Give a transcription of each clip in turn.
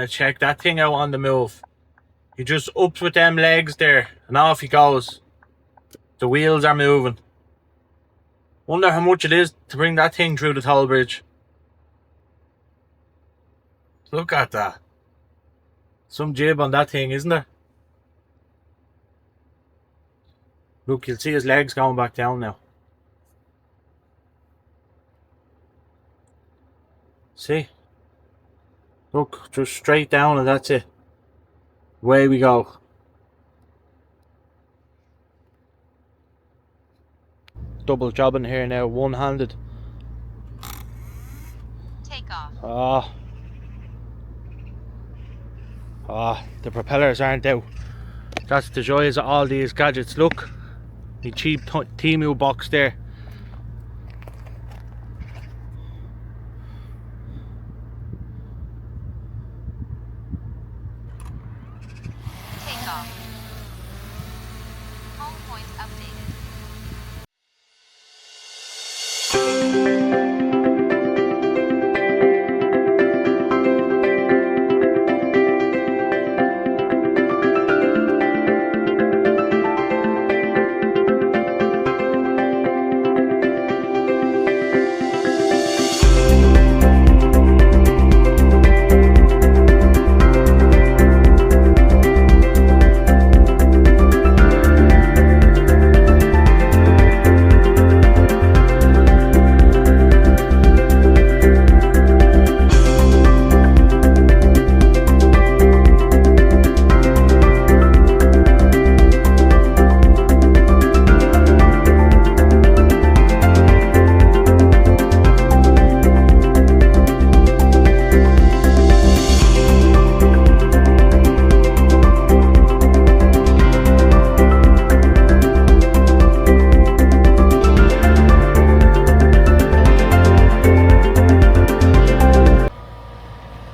check that thing out on the move. He just ups with them legs there and off he goes. The wheels are moving. Wonder how much it is to bring that thing through the toll bridge. Look at that. Some jib on that thing, isn't there? Look, you'll see his legs going back down now. See? Look, just straight down and that's it. Away we go. Double jobbing here now, one-handed. Take off. The propellers aren't out. That's the joys of all these gadgets. Look, the cheap Temu box there. Take off. Home point updated.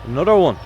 Another one.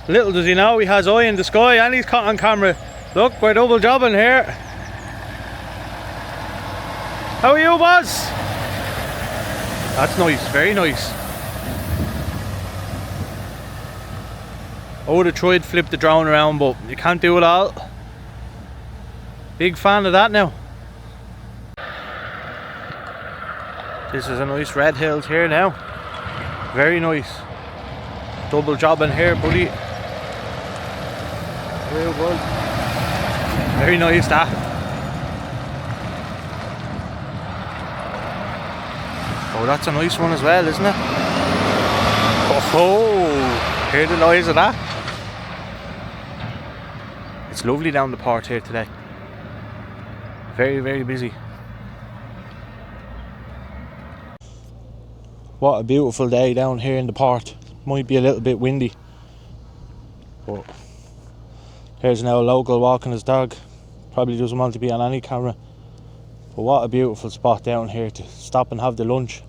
Little does he know he has eye in the sky and he's caught on camera. Look, we're double jobbing here. How are you, boss? That's nice, very nice. I would have tried to flip the drone around, but you can't do it all. Big fan of that now. This is a nice Red Hills here now. Very nice. Double jobbing here, buddy. Real good. Very nice that. Oh, that's a nice one as well, isn't it? Oh, hear the noise of that? It's lovely down the port here today. Very, very busy. What a beautiful day down here in the port. Might be a little bit windy, but here's now a local walking his dog. Probably doesn't want to be on any camera, but what a beautiful spot down here to stop and have the lunch.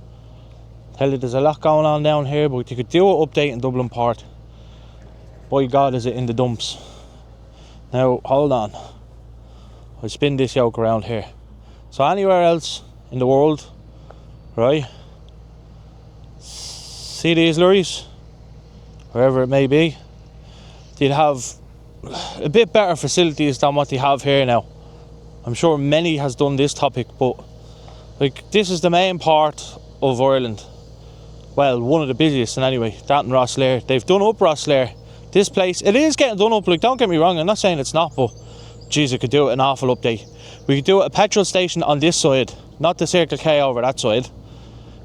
Tell you, there's a lot going on down here, but you could do an update in Dublin Port. By God, is it in the dumps. Now hold on, I'll spin this yoke around here. So anywhere else in the world, right, see these lorries, wherever it may be, they'd have a bit better facilities than what they have here now. I'm sure many has done this topic, but like, this is the main part of Ireland. Well, one of the busiest, and anyway, that and Rosslare. They've done up Rosslare. This place, it is getting done up, like, don't get me wrong, I'm not saying it's not, but geez, it could do it an awful update. We could do a petrol station on this side, not the Circle K over that side.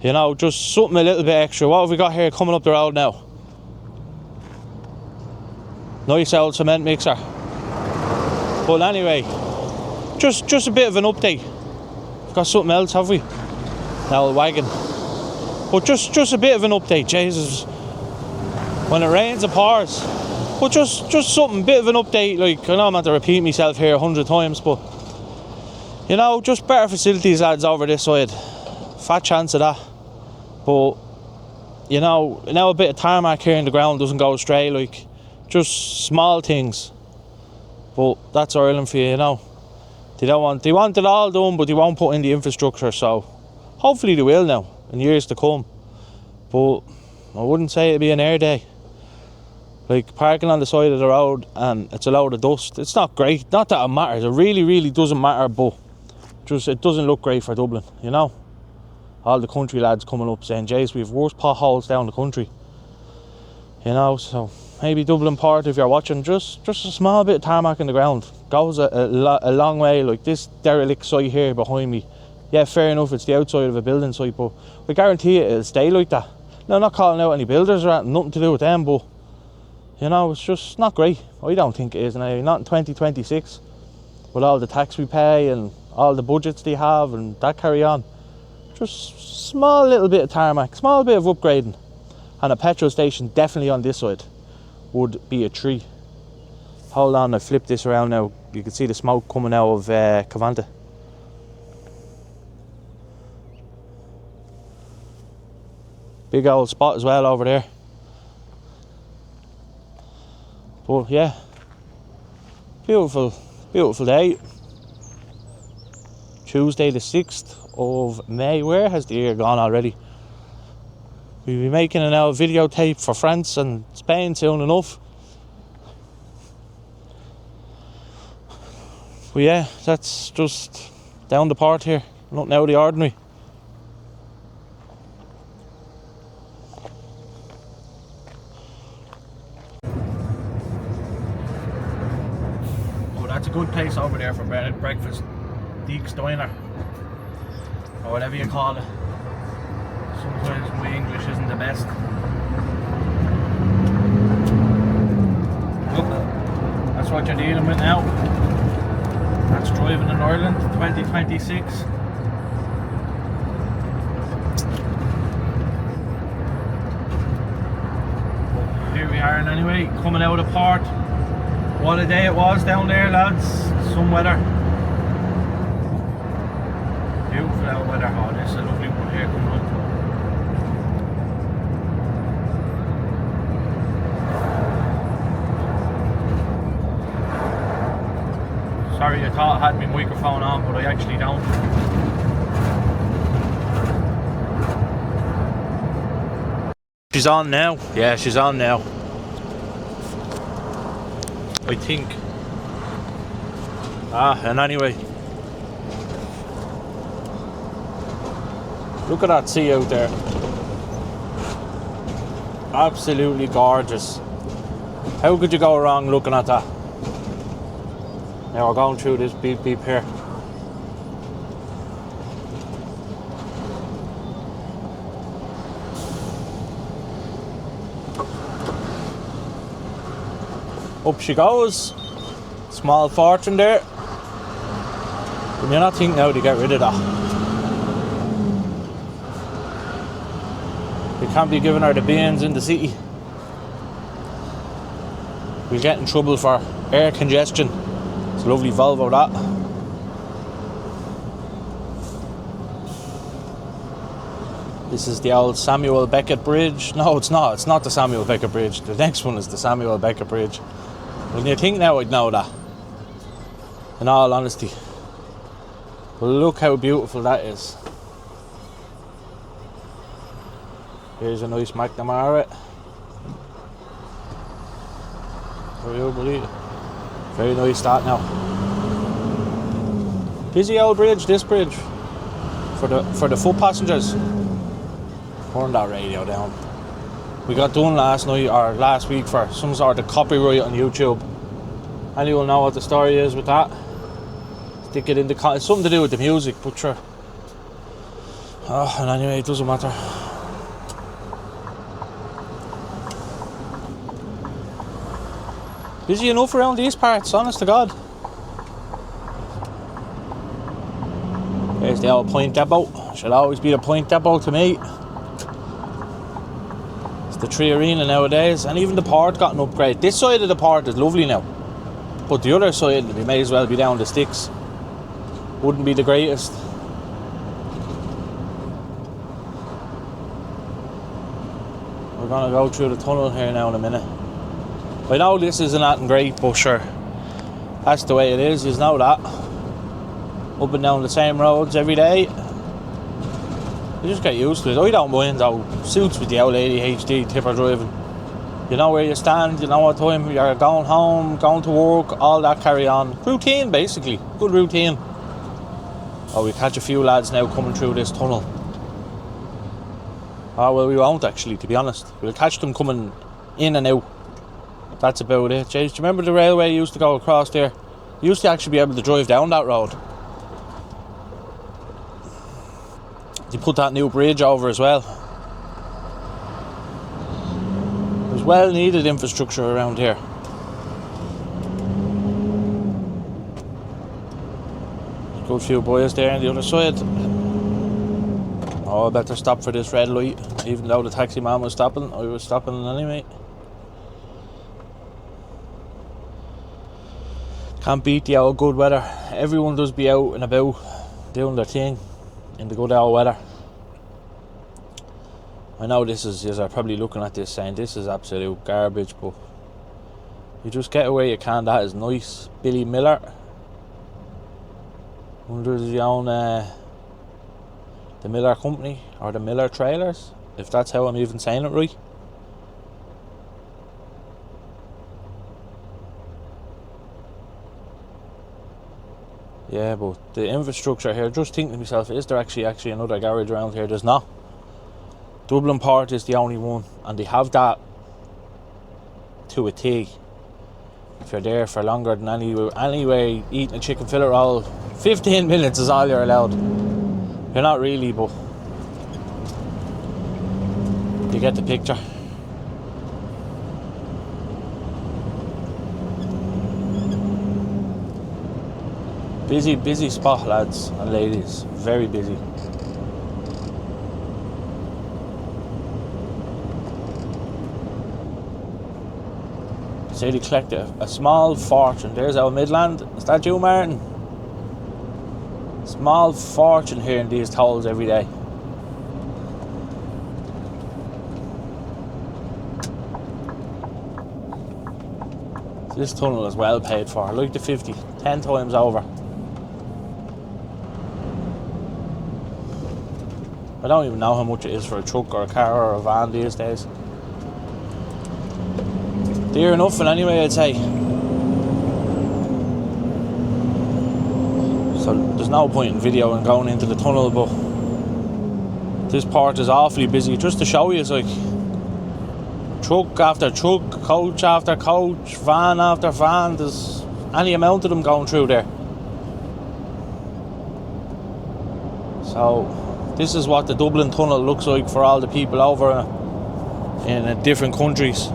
You know, just something a little bit extra. What have we got here coming up the road now? Nice old cement mixer. But anyway, just a bit of an update. We've got something else, have we? The old wagon. But just a bit of an update, Jesus. When it rains it pours. But just something, bit of an update. Like, I know I'm not to repeat myself here 100 times, but you know, just better facilities, lads, over this side. Fat chance of that. But you know, now a bit of tarmac here in the ground doesn't go astray, like, just small things. But that's Ireland for you, you know. They want it all done, but they won't put in the infrastructure, so hopefully they will now in years to come. But I wouldn't say it'd be an air day. Like parking on the side of the road and it's a load of dust. It's not great. Not that it matters. It really doesn't matter, but just it doesn't look great for Dublin, you know. All the country lads coming up saying, "Jace, we have worse potholes down the country." You know, so maybe Dublin Port, if you're watching, just a small bit of tarmac in the ground goes a long way. Like this derelict site here behind me. Yeah, fair enough, it's the outside of a building site, but I guarantee it'll stay like that. Now, I'm not calling out any builders or anything, nothing to do with them, but you know, it's just not great. I don't think it is now. Not in 2026 with all the tax we pay and all the budgets they have and that carry on. Just small little bit of tarmac, small bit of upgrading, and a petrol station definitely on this side would be a treat. Hold on, I flip this around now. You can see the smoke coming out of Covanta. Big old spot as well over there. But yeah, beautiful day. Tuesday the 6th of May. Where has the year gone already? We'll be making an videotape for France and Spain soon enough. But yeah, that's just down the port here. Nothing out of the ordinary. That's a good place over there for breakfast. Deek's Diner, or whatever you call it. Sometimes my English isn't the best. Look, that's what you're dealing with now. That's driving in Ireland 2026. Here we are, and anyway, coming out of port. What a day it was down there, lads. Some weather. Beautiful out weather. Oh, this is a lovely one here coming up. Sorry, I thought I had my microphone on, but I actually don't. She's on now. Yeah, she's on now. I think. And anyway, look at that sea out there. Absolutely gorgeous. How could you go wrong looking at that? Now we're going through this beep here. Up she goes. Small fortune there. But you're not thinking how to get rid of that. You can't be giving her the beans in the city. We'll get in trouble for air congestion. It's a lovely Volvo that. This is the old Samuel Beckett Bridge. No, it's not. It's not the Samuel Beckett Bridge. The next one is the Samuel Beckett Bridge. When you think now I'd know that, in all honesty. But look how beautiful that is. Here's a nice McNamara. Very nice that now. Busy old bridge, this bridge. For the foot passengers. Turn that radio down. We got done last night or last week for some sort of copyright on YouTube. Anyone know what the story is with that? Stick it in the it's something to do with the music, but sure. And anyway, it doesn't matter. Busy enough around these parts, honest to God. There's the old Point Depot. Should always be the Point Depot to me. The Tree Arena nowadays, and even the port got an upgrade. This side of the port is lovely now, but the other side, we may as well be down the sticks. Wouldn't be the greatest. We're gonna go through the tunnel here now in a minute. I know this isn't nothing great, but sure, that's the way it is. You know that. Up and down the same roads every day. You just get used to it. I don't mind though. Suits with the old ADHD tipper driving. You know where you stand, you know what time you're going home, going to work, all that carry on. Routine, basically. Good routine. Oh, we catch a few lads now coming through this tunnel. Oh, well, we won't actually, to be honest. We'll catch them coming in and out. That's about it. Jeez, do you remember the railway used to go across there? You used to actually be able to drive down that road. They put that new bridge over as well. There's well needed infrastructure around here. There's a good few boys there on the other side. Oh, I better stop for this red light. Even though the taxi man was stopping, I was stopping anyway. Can't beat the old good weather. Everyone does be out and about doing their thing in the good old weather. I know this is, you're probably looking at this saying this is absolute garbage, but you just get away you can. That is nice. Billy Miller. Wonder does he own the Miller Company or the Miller Trailers, if that's how I'm even saying it right. Yeah, but the infrastructure here, just thinking to myself, is there actually another garage around here? There's not. Dublin Port is the only one, and they have that to a T. If you're there for longer than anyway, eating a chicken fillet roll, 15 minutes is all you're allowed. You're not really, but you get the picture. Busy spot, lads and ladies. Very busy. Say they collect a small fortune. There's our Midland. Is that you, Martin? Small fortune here in these tolls every day. This tunnel is well paid for. Like the 50, 10 times over. I don't even know how much it is for a truck or a car or a van these days. Dear enough, and anyway, I'd say. So there's no point in video and going into the tunnel, but this part is awfully busy. Just to show you, it's like truck after truck, coach after coach, van after van. There's any amount of them going through there. So this is what the Dublin Tunnel looks like for all the people over in different countries.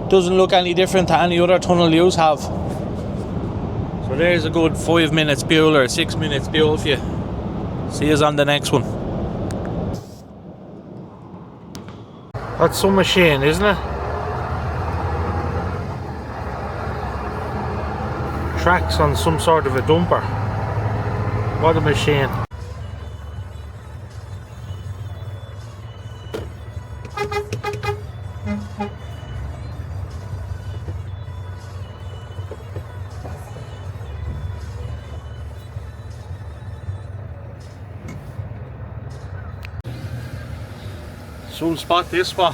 Doesn't look any different to any other tunnel you have. So there's a good 5 minutes Buell or 6 minutes Buell for you. See us on the next one. That's some machine, isn't it? Tracks on some sort of a dumper. What a machine. Some spot this spot.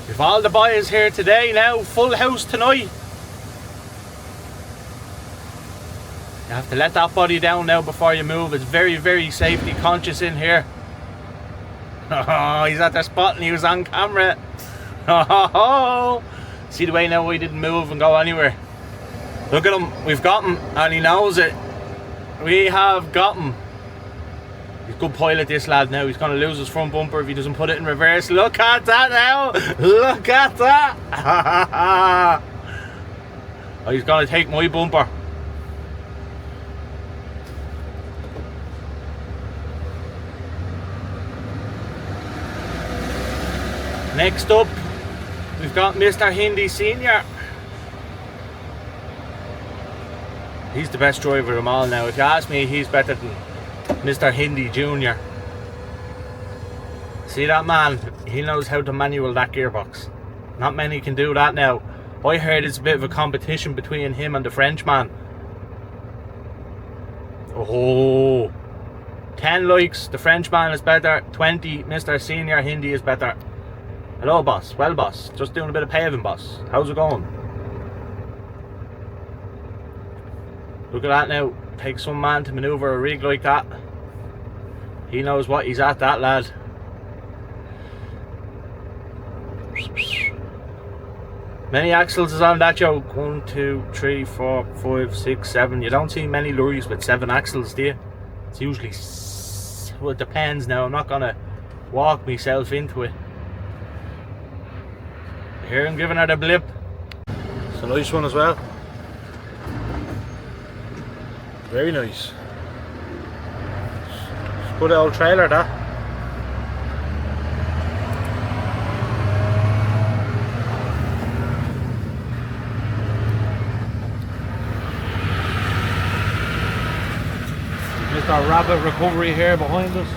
We've all the boys here today now, full house tonight. You have to let that body down now before you move. It's very, very safety conscious in here. Oh, he's at the spot and he was on camera. Oh, see the way now he didn't move and go anywhere. Look at him, we've got him and he knows it. We have got him. He's a good pilot, this lad now. He's going to lose his front bumper if he doesn't put it in reverse. Look at that now! Look at that! Oh, he's going to take my bumper. Next up, we've got Mr. Hindi Senior. He's the best driver of them all now. If you ask me, he's better than Mr. Hindi Jr. See that man? He knows how to manual that gearbox. Not many can do that now. I heard it's a bit of a competition between him and the Frenchman. Oh, 10 likes, the Frenchman is better. 20, Mr. Senior Hindi is better. Hello, boss. Well, boss, just doing a bit of paving, boss. How's it going? Look at that now. Takes some man to manoeuvre a rig like that. He knows what he's at, that lad. Many axles is on that joke. 1, 2, 3, 4, 5, 6, 7. You don't see many lorries with 7 axles, do you? It's usually... well, it depends now. I'm not gonna walk myself into it. Here I'm giving her the blip. It's a nice one as well. Very nice. It's a good old trailer, that. Mr. Rabbit Recovery here behind us.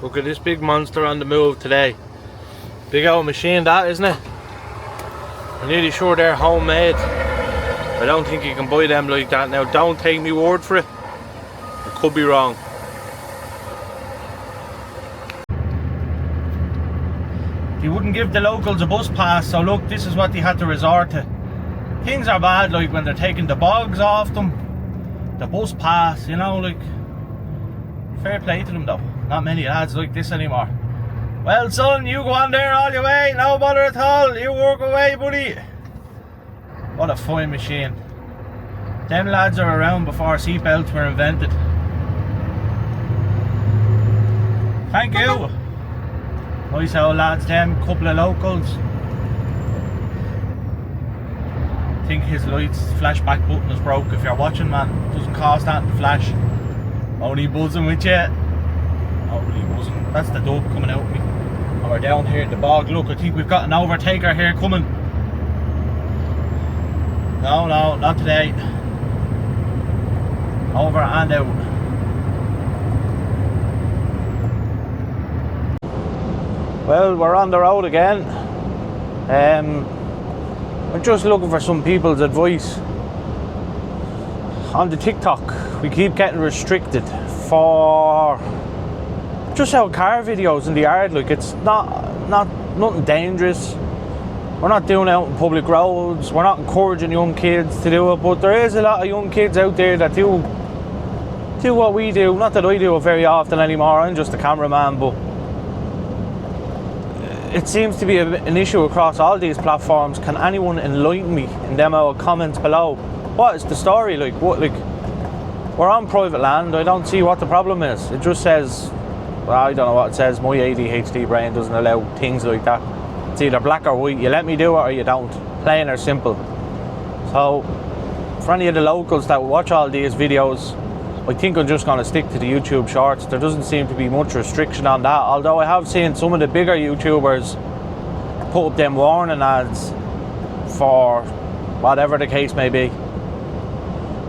Look at this big monster on the move today. Big old machine that, isn't it? I'm nearly sure they're homemade. I don't think you can buy them like that now. Don't take me word for it. I could be wrong. They wouldn't give the locals a bus pass, so look, this is what they had to resort to. Things are bad, like when they're taking the bogs off them. The bus pass, you know, like... fair play to them though. Not many lads like this anymore. Well, son, you go on there all your way, no bother at all. You work away, buddy. What a fine machine. Them lads are around before seatbelts were invented. Thank you. Nice old lads, them. Couple of locals. I think his lights flashback button is broke. If you're watching, man, it doesn't cost that to flash. Only buzzing with you. Only buzzing. That's the dub coming out of me. And we're down here in the bog. Look, I think we've got an overtaker here coming. No, not today. Over and out. Well, we're on the road again. I'm just looking for some people's advice. On the TikTok, we keep getting restricted for just our car videos in the yard. Like, it's nothing dangerous. We're not doing it out in public roads. We're not encouraging young kids to do it, but there is a lot of young kids out there that do what we do. Not that I do it very often anymore. I'm just a cameraman, but it seems to be an issue across all these platforms. Can anyone enlighten me in them comments below? What is the story? Like, what? Like, we're on private land. I don't see what the problem is. It just says, well, I don't know what it says. My ADHD brain doesn't allow things like that. It's either black or white. You let me do it or you don't. Plain or simple. So, for any of the locals that watch all these videos, I think I'm just going to stick to the YouTube shorts. There doesn't seem to be much restriction on that. Although I have seen some of the bigger YouTubers put up them warning ads for whatever the case may be.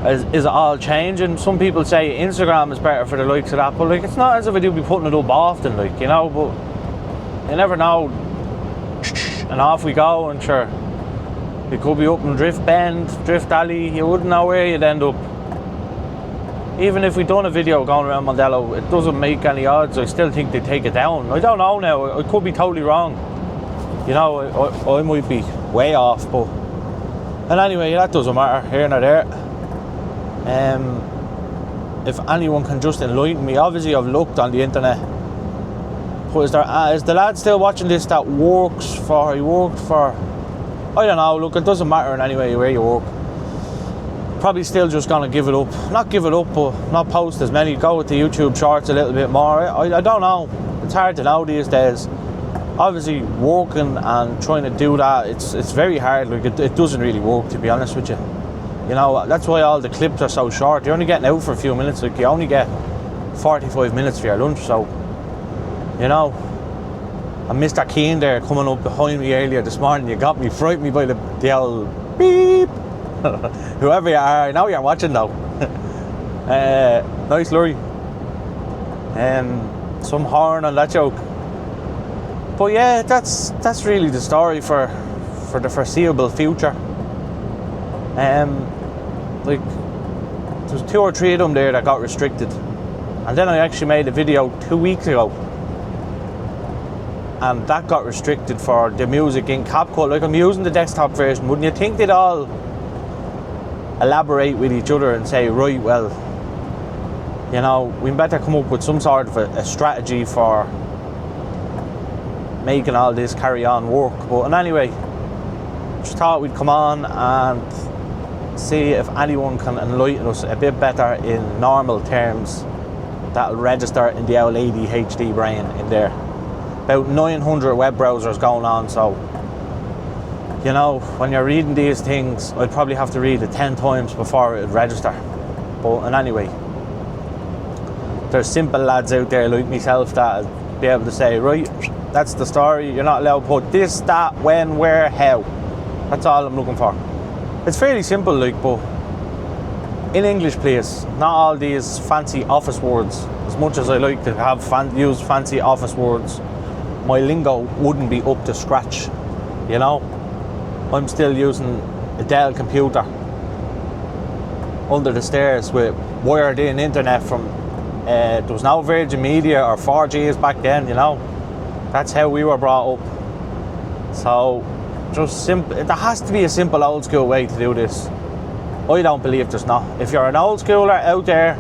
Is it all changing? Some people say Instagram is better for the likes of that, but like, it's not as if I do be putting it up often, like, you know, but you never know. And off we go, and sure, you could be up in Drift Bend, Drift Alley, you wouldn't know where you'd end up. Even if we'd done a video going around Mondello, it doesn't make any odds. I still think they'd take it down. I don't know now, I could be totally wrong. You know, I might be way off, but... And anyway, that doesn't matter, here nor there. If anyone can just enlighten me, obviously I've looked on the internet, but is the lad still watching this that he worked for, I don't know, look, it doesn't matter in any way where you work. Probably still just gonna give it up, not give it up, but not post as many, go with the YouTube shorts a little bit more. I don't know, it's hard to know these days. Obviously working and trying to do that, it's very hard. Like, it doesn't really work, to be honest with you. You know, that's why all the clips are so short. You're only getting out for a few minutes. Like, you only get 45 minutes for your lunch, so, you know, And Mr. Keane there coming up behind me earlier this morning, you got me, frightened me by the old beep. Whoever you are, I know you're watching now. Nice lorry. Some horn on that joke. But yeah, that's really the story for the foreseeable future. Like, there's 2 or 3 of them there that got restricted. And then I actually made a video 2 weeks ago. And that got restricted for the music in CapCut. Like, I'm using the desktop version. Wouldn't you think they'd all elaborate with each other and say, right, well, you know, we better come up with some sort of a strategy for making all this carry on work. But anyway, just thought we'd come on and see if anyone can enlighten us a bit better in normal terms that'll register in the old ADHD brain in there. About 900 web browsers going on, so you know, when you're reading these things, I'd probably have to read it 10 times before it'd register. But anyway, there's simple lads out there like myself that'll be able to say, right, that's the story, you're not allowed to put this, that, when, where, how. That's all I'm looking for. It's fairly simple, like, but in English, please, not all these fancy office words. As much as I like to have use fancy office words, my lingo wouldn't be up to scratch, you know? I'm still using a Dell computer under the stairs with wired in internet from, there was no Virgin Media or 4Gs back then, you know? That's how we were brought up. So, just simple. There has to be a simple old school way to do this. I don't believe there's not. If you're an old schooler out there,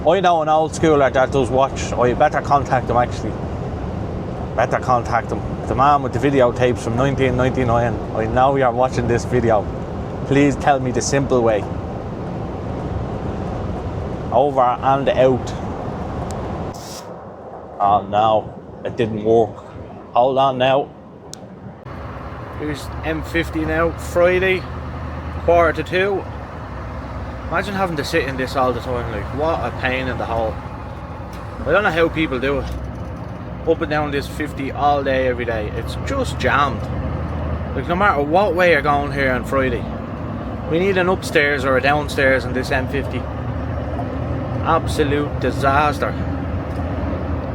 I know an old schooler that does watch. I better contact them actually. Better contact them. The man with the videotapes from 1999. I know you're watching this video. Please tell me the simple way. Over and out. Oh no, it didn't work. Hold on now. Here's M50 now, Friday, 1:45. Imagine having to sit in this all the time, like, what a pain in the hole. I don't know how people do it. Up and down this 50 all day, every day. It's just jammed. Like, no matter what way you're going here on Friday, we need an upstairs or a downstairs on this M50. Absolute disaster.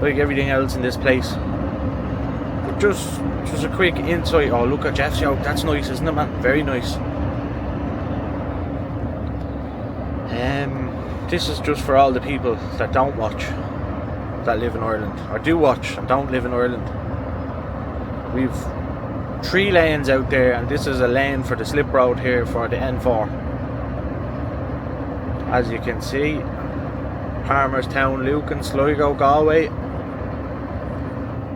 Like everything else in this place. But just a quick insight. Oh, look at Jeff's yoke. That's nice, isn't it, man? Very nice. This is just for all the people that don't watch, that live in Ireland, or do watch and don't live in Ireland. We've 3 lanes out there, and this is a lane for the slip road here for the N4. As you can see, Palmerstown, Lucan, Sligo, Galway.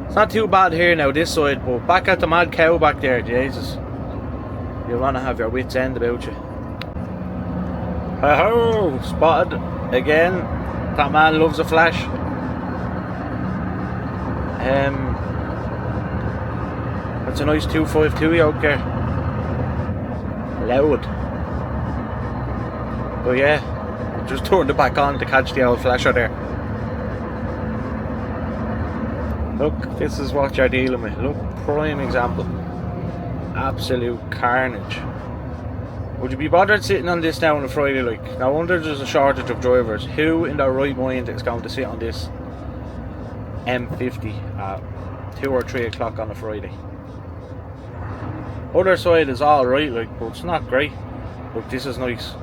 It's not too bad here now this side, but back at the mad cow back there, Jesus, you'll want to have your wits end about you. Oh, spotted again. That man loves a flash. That's a nice 252 yoke there. Loud. But yeah, just turned it back on to catch the old flasher there. Look, this is what you're dealing with. Look, prime example. Absolute carnage. Would you be bothered sitting on this now on a Friday? Like, no wonder there's a shortage of drivers. Who in their right mind is going to sit on this M50 at 2 or 3 o'clock on a Friday? Other side is alright, like, but it's not great. Look, this is nice.